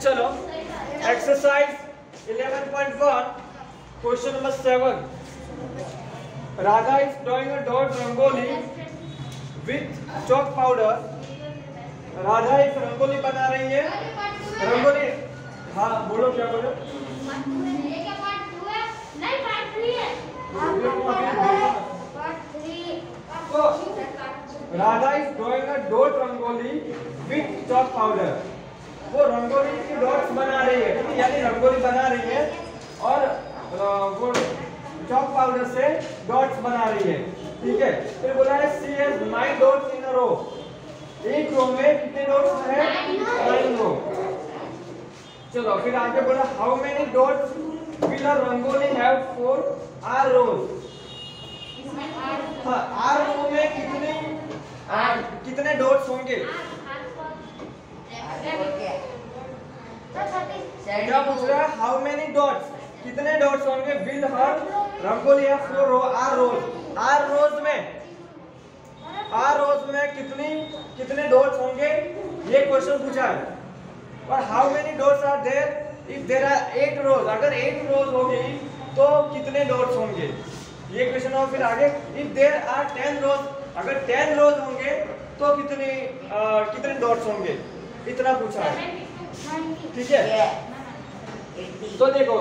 चलो exercise 11.1 question number 7। Radha is drawing a dot rangoli with chalk powder. Radha एक रंगोली बना रही है। रंगोली, हाँ बोलो, क्या बोलो? तो Radha is drawing a dot rangoli with chalk powder. वो रंगोली की डॉट्स बना रही है, ठीक है, यानी रंगोली बना रही है और वो चॉक पाउडर से डॉट्स बना रही है, ठीक है। फिर बोला है सी हैज 9 डॉट्स इन अ रो। एक रो में कितने डॉट्स है? 9 रो। चलो फिर आगे बोला how many dots will a rangoli have for R rows. हाँ, आर रो में कितने डॉट्स होंगे? क्या पूछ रहा है? हाउ मेनी डॉट्स, कितने डॉट्स होंगे will her rangoli have for R rows. R rows में कितने डॉट्स होंगे, ये क्वेश्चन पूछा है। और how many dots are there if there are 8 rows. अगर 8 रोज होगी तो कितने डॉट्स होंगे, ये क्वेश्चन। और फिर आगे इफ देयर आर 10 रोज, अगर 10 रोज होंगे तो कितने डॉट्स होंगे, इतना पूछा है, ठीक है। तो देखो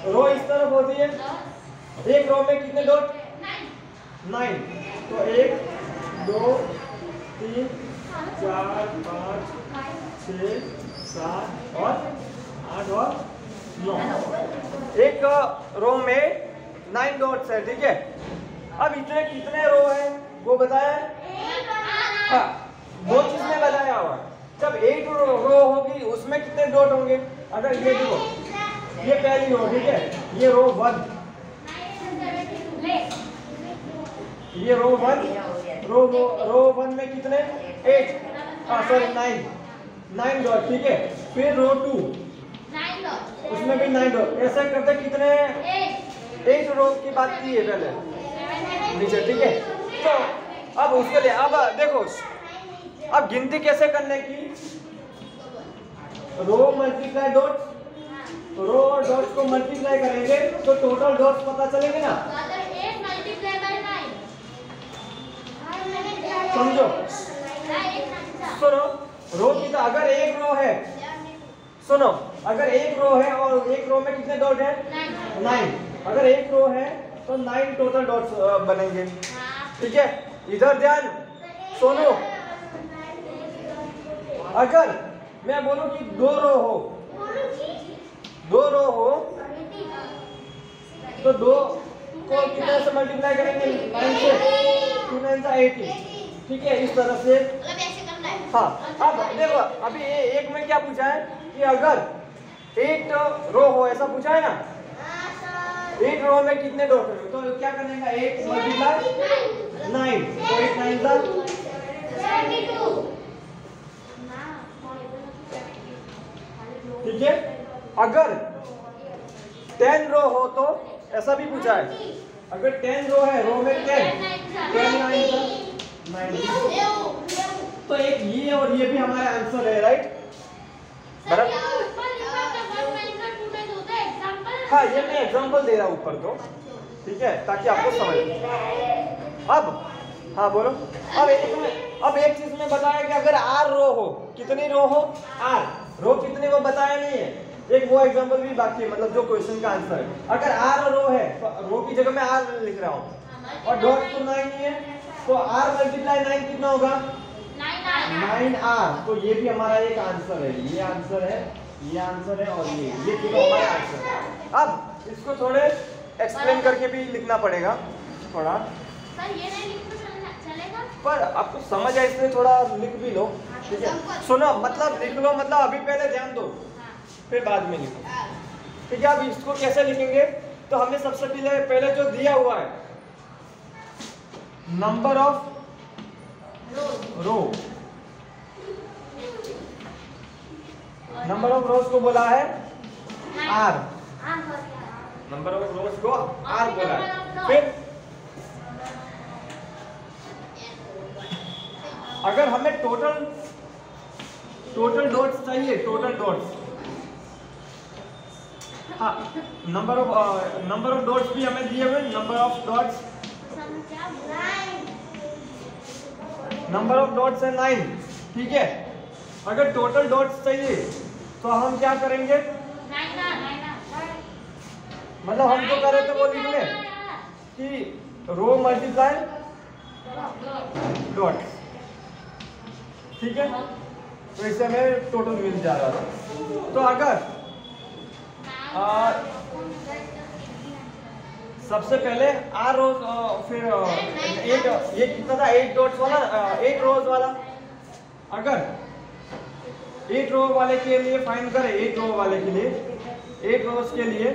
रो इस तरफ होती है, एक रो में कितने डॉट? 9। तो 1 2 3 4 5 6 7 और 8 और 9। एक रो में 9 डॉट्स है, ठीक है। अब इतने कितने रो है वो बताया? हाँ, वो किसने बताया हुआ? जब 8 रो होगी उसमें कितने डॉट होंगे? अगर ये देखो, ये पहली रो, ठीक है, ये रो 1, ये रो 1, रो 1 में कितने? 8, सॉरी 9 डॉट, ठीक है। फिर रो 2, उसमें भी 9 डॉट। ऐसा करते कितने? 8 रो की बात की है पहले नीचे, ठीक है। तो अब उसके लिए अब देखो, अब गिनती कैसे करने की? रो मल्टीप्लाई डॉट, रो और डॉट्स को मल्टीप्लाई करेंगे तो टोटल डॉट्स पता चलेंगे ना। समझो, सुनो, रो की तो अगर एक रो है, सुनो, अगर एक रो है और एक रो में कितने डॉट है? 9। अगर एक रो है तो 9 टोटल डॉट्स बनेंगे, ठीक है। इधर ध्यान, सुनो, अगर मैं बोलूं कि 2 रो हो तो 2 को कितने से मल्टीप्लाई करेंगे? 9 से। 2 9 से 18, ठीक है, इस तरह से। हाँ, अब देखो अभी एक में क्या पूछा है कि अगर 8 रो हो, ऐसा पूछा है ना। 8 रो में कितने डॉट होंगे, तो क्या करने का? 8 मल्टीप्लाई 9, तो 8 9 जा 72, ठीक है। अगर 10 रो हो तो ऐसा भी पूछा है, अगर 10 रो है, रो में 10 9 तो एक ये और ये भी हमारा आंसर है, राइट? बराबर। हाँ, ये मैं एग्जांपल दे रहा हूँ ऊपर तो, ठीक है, ताकि आपको समझ। अब हाँ बोलो। अब एक चीज में बताया कि अगर आर रो हो, कितनी रो हो? आर रो कितनी, वो बताया नहीं है। एक वो एग्जांपल भी बाकी है, मतलब जो क्वेश्चन का आंसर है। अगर आर रो है तो रो की जगह मैं आर लिख रहा हूँ और डॉट तो 9 ही है, तो आर मल्टीप्लाई 9 कितना होगा? 9R। तो ये भी हमारा एक आंसर है, ये आंसर है, ये आंसर है और ये तीनों हमारे आंसर है। अब इसको थोड़े एक्सप्लेन करके भी लिखना पड़ेगा थोड़ा। सर ये नहीं लिख तो चलेगा? पर आपको समझ आए इसलिए थोड़ा लिख भी लो, ठीक है। सुनो, मतलब लिख लो, मतलब अभी पहले ध्यान दो, फिर बाद में लिखो, ठीक है। अब इसको कैसे लिखेंगे? तो हमने सबसे पहले जो दिया हुआ है number of row, number of rows को बोला है आर, नंबर ऑफ रोज को आर बोला है। फिर अगर हमें टोटल टोटल डॉट्स चाहिए, टोटल डॉट्स। हाँ, नंबर ऑफ डॉट्स भी हमें दिए हुए, नंबर ऑफ डॉट्स है 9, ठीक है। अगर टोटल डॉट्स चाहिए तो हम क्या करेंगे, मतलब हम जो करे थे वो लिख लें कि रो मल्टीप्लाई डॉट, ठीक है। तो इससे हमें टोटल मिल जा रहा था। तो अगर सबसे पहले आर रोज, फिर 8, ये कितना था 8 डॉट्स वाला, 8 रोज वाला। अगर 8 रो वाले के लिए फाइंड करें, 8 रो वाले के लिए, 8 रोज के लिए,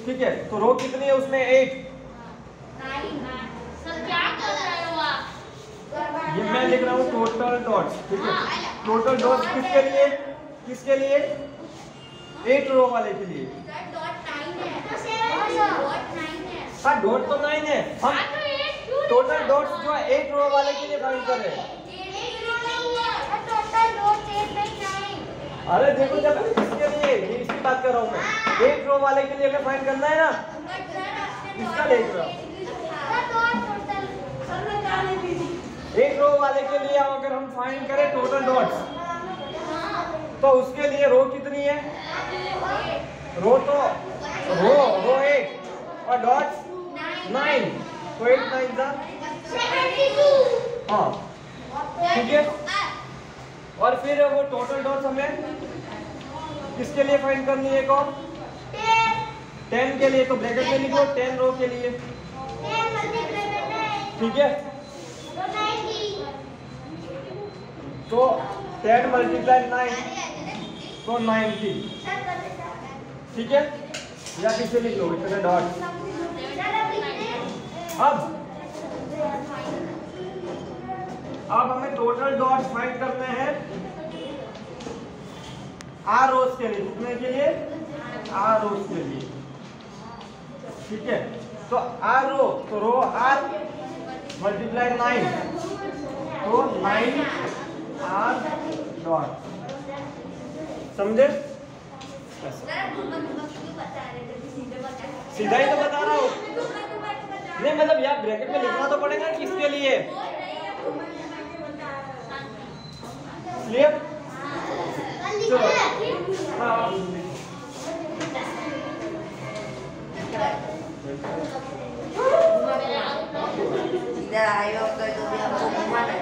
ठीक है। तो रो कितनी है उसमें 8। सर क्या कर रहे हो आप? ये मैं लिख रहा हूँ टोटल डॉट्स, ठीक है। टोटल डॉट्स किसके लिए, किसके लिए 8 रो वाले के लिए। हाँ डॉट तो 9 है, हम टोटल डॉट्स जो है 8 रो वाले के लिए फाइंड कर रहे हैं। अरे देखो जब इसके लिए, ये इसकी बात कर रहा हूँ मैं, 8 रो वाले के लिए हमें फाइंड करना है ना, इसका देख रहा हूँ। 8 रो वाले के लिए अगर हम फाइंड करें टोटल डॉट्स, तो उसके लिए रो कितनी है, रो तो रो 8 और डॉट्स 9, तो 8 9 था, हाँ ठीक है। और फिर वो टोटल डॉट्स हमें किसके लिए फाइंड करनी है, कौन 10 के लिए। तो ब्रैकेट में लिखो 10 रो के लिए, ठीक है। तो 10 मल्टीप्लाई 9 तो 90, ठीक है। या किसे लिख लो इतने डॉट। अब हमें टोटल डॉट्स फाइंड करने हैं आर रोज के लिए, कितने के लिए, आर रोज के लिए, ठीक है। तो आर रो, तो रो आर मल्टीप्लाई 9, तो 9 आर डॉट, समझे। सीधा ही तो बता रहा हूँ, नहीं मतलब यार ब्रैकेट में लिखना तो पड़ेगा किसके लिए, क्लियर। चलो हाँ इधर आए हो तो भी हमको घुमाना है।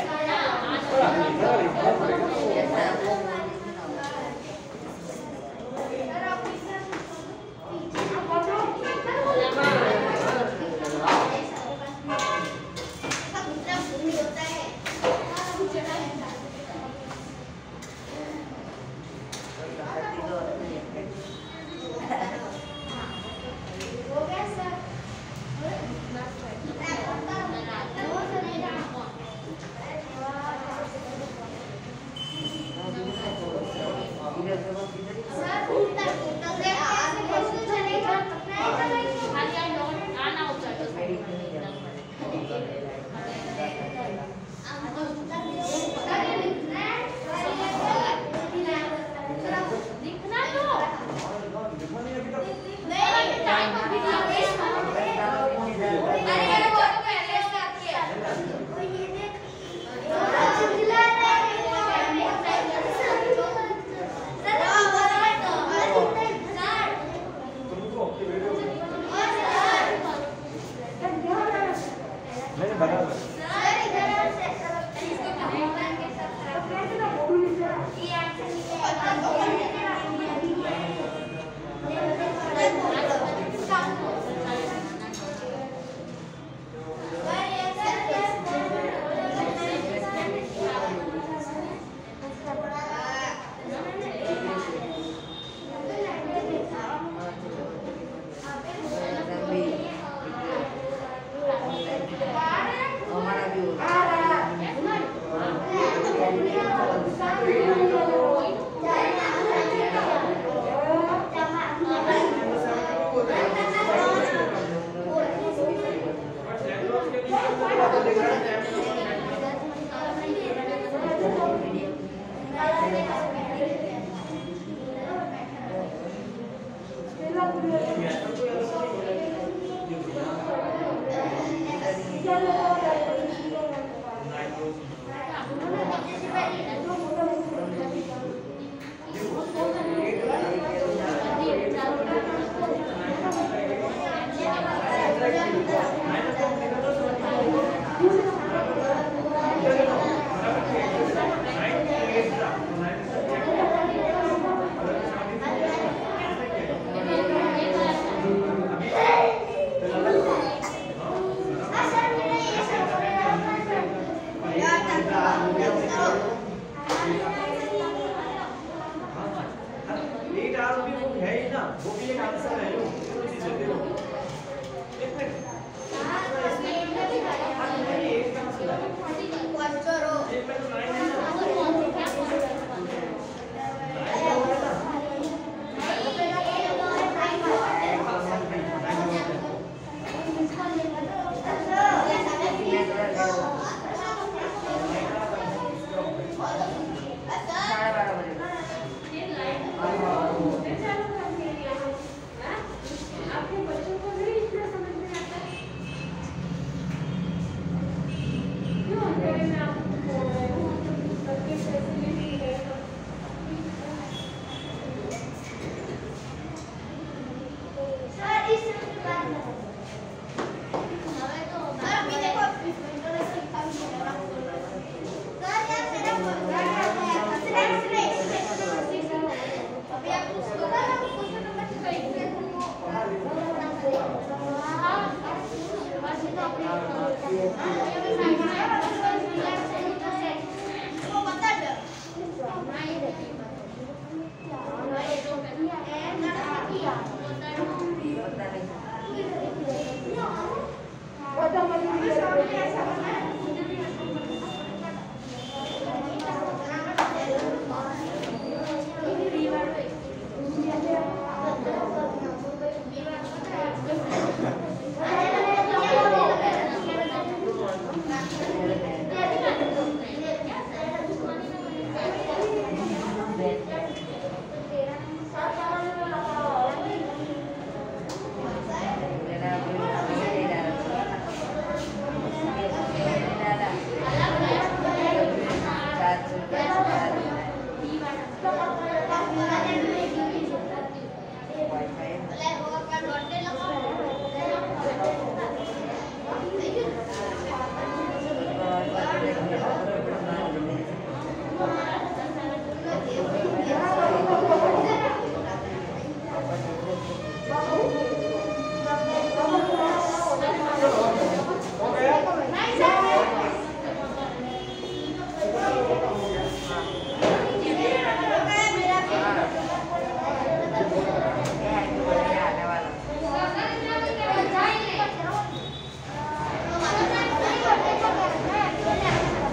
ना, वो भी एक आंसर है। दोनों चीजें देखो, एक मिनट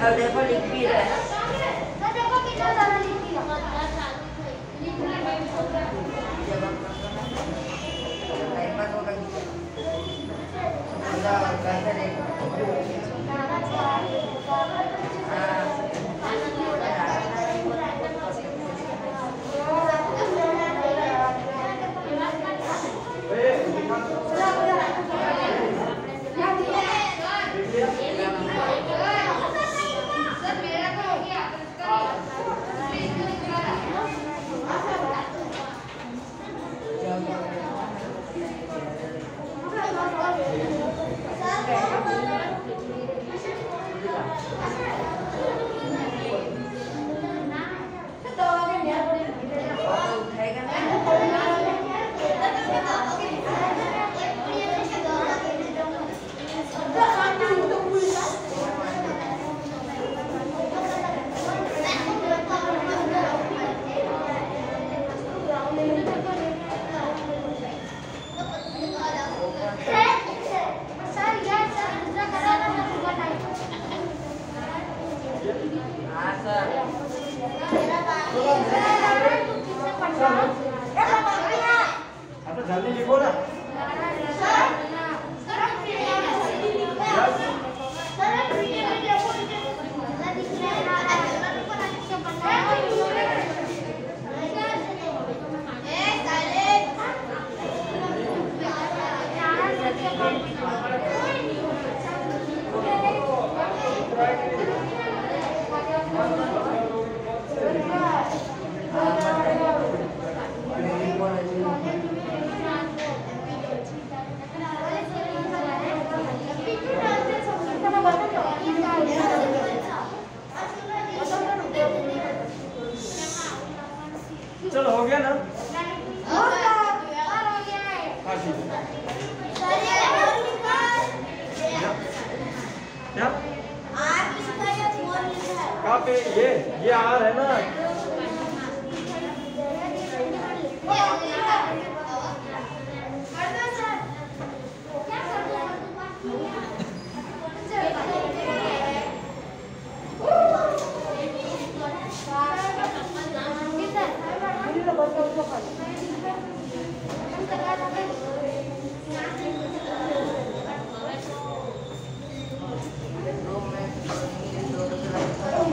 अब देखो लिख भी रहा है। देखो कितना सारा लिख दिया। जल्दी लिखो ना। चलो हो गया ना? हाँ ठीक है। क्या? कहाँ पे ये आर है ना? हो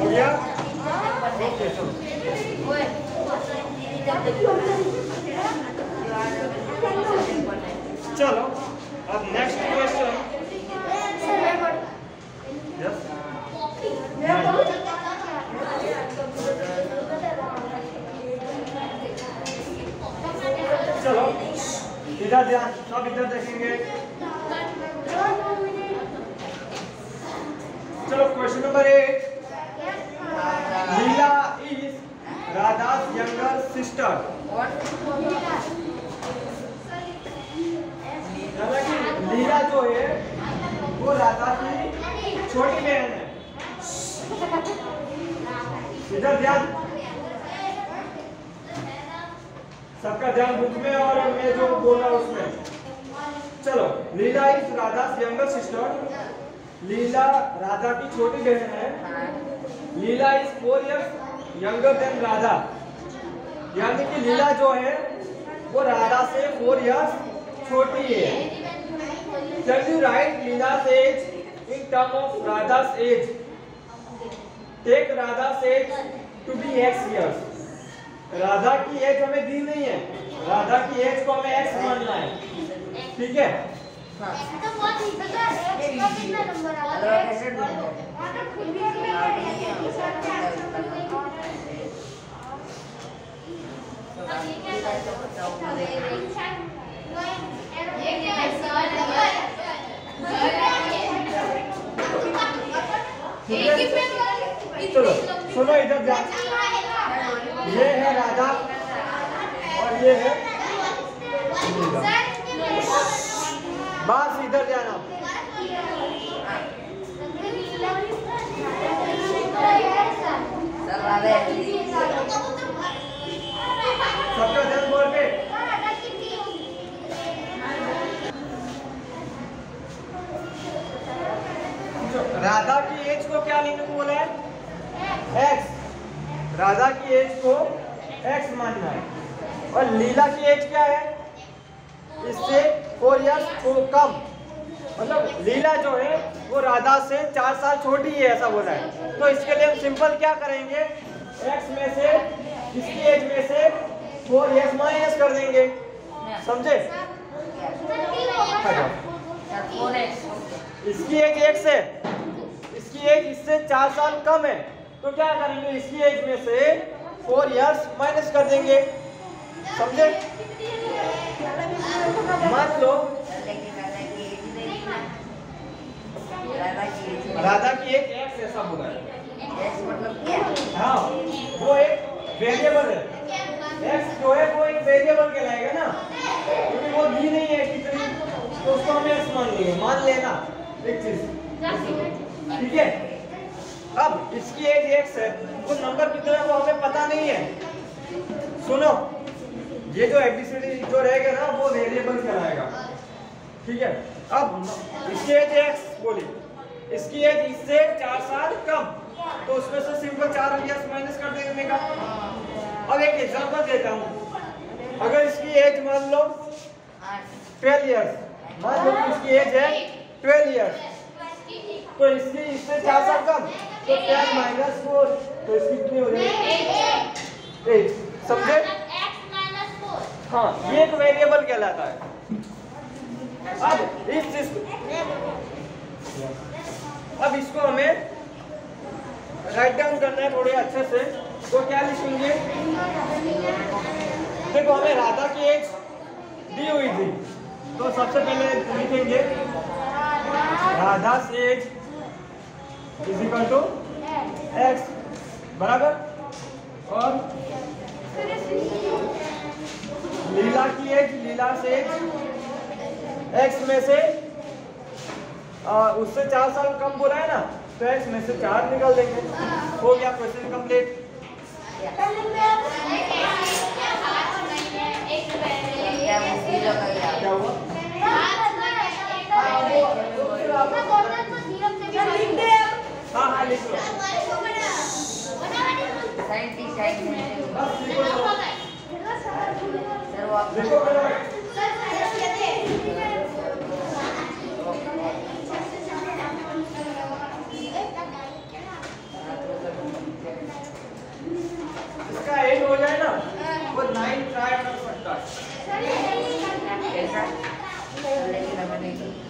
गया? ओके चलो अब नेक्स्ट क्वेश्चन। यस चलो इधर ध्यान, सब इधर देखेंगे। चलो question number 8। Leela is Radha's younger sister। Leela जो है वो राधा की छोटी बहन है। इधर ध्यान, सबका ध्यान बुक में और मैं जो बोला उसमें। चलो Leela is Radha's younger sister। Leela Radha की छोटी बहन है। Leela is 4 years younger than Radha. यानी कि लीला जो है वो राधा से 4 years छोटी है। Can you write Leela's age in terms of Radha's age? Take Radha's age to be x years। Radha की एज हमें दी नहीं है, राधा की एज को हमें x मानना है, ठीक है? तो बहुत ही इसका कितना नंबर आ रहा है? चलो सुनो इधर ध्यान, ये है राधा और ये है बस इधर ध्यान आप। सबका ध्यान बोल के। राधा की एज को क्या लिखने को बोला है? x। राधा की एज को x मानना है। और लीला की एज क्या है? इससे 4 years को कम। मतलब लीला जो है वो राधा से 4 साल छोटी है, ऐसा बोला है। तो इसके लिए हम सिंपल क्या करेंगे, x में से इसकी एज में से 4 years माइनस कर देंगे, समझे? इसकी एज x है, इसकी एज इससे 4 साल कम है, तो क्या करेंगे, इसकी एज में से 4 years माइनस कर देंगे, समझे? मान लो राधा की एक x ऐसा बोला है, हाँ वो एक वेरिएबल है, x जो है वो एक वेरिएबल कहलाएगा ना, क्योंकि वो दी नहीं है कितनी, तो उसको हमें x मान लेंगे, मान लेना एक चीज, ठीक है? अब इसकी एज x है, वो नंबर कितना है वो हमें पता नहीं है। सुनो, ये जो एबीसीडी जो रहेगा ना वो वेरिएबल कहलाएगा, ठीक है? अब इसकी एज x बोली, इसकी एज इससे 4 साल कम, तो उसमें से सिंपल 4 years माइनस कर देने का। अब एक एग्जांपल देता हूँ, अगर इसकी एज मान लो 12 years, मान लो कि इसकी एज है 12 years, तो इसकी इससे 4 साल कम, तो 10 माइनस 4, तो इसकी कितनी हो जाएगी? 8, समझे? हाँ, ये एक वेरिएबल कहलाता है। अब इसको हमें राइट डाउन करना है थोड़े अच्छे से, तो क्या लिखेंगे? देखो हमें राधा की एज दी हुई थी, तो सबसे पहले लिखेंगे Radha age is equal to x बराबर, और लीला की एज, लीला से एज x में से उससे 4 साल कम बोला है ना, तो x में से 4 निकाल देंगे, हो गया क्वेश्चन कंप्लीट। क्या हुआ? हाँ हाँ लिख लो। करो आप। लिखो करो। इसका एंड हो जाए ना वो 9 ट्राई कर सकता है। कैसा? लेकिन हमें नहीं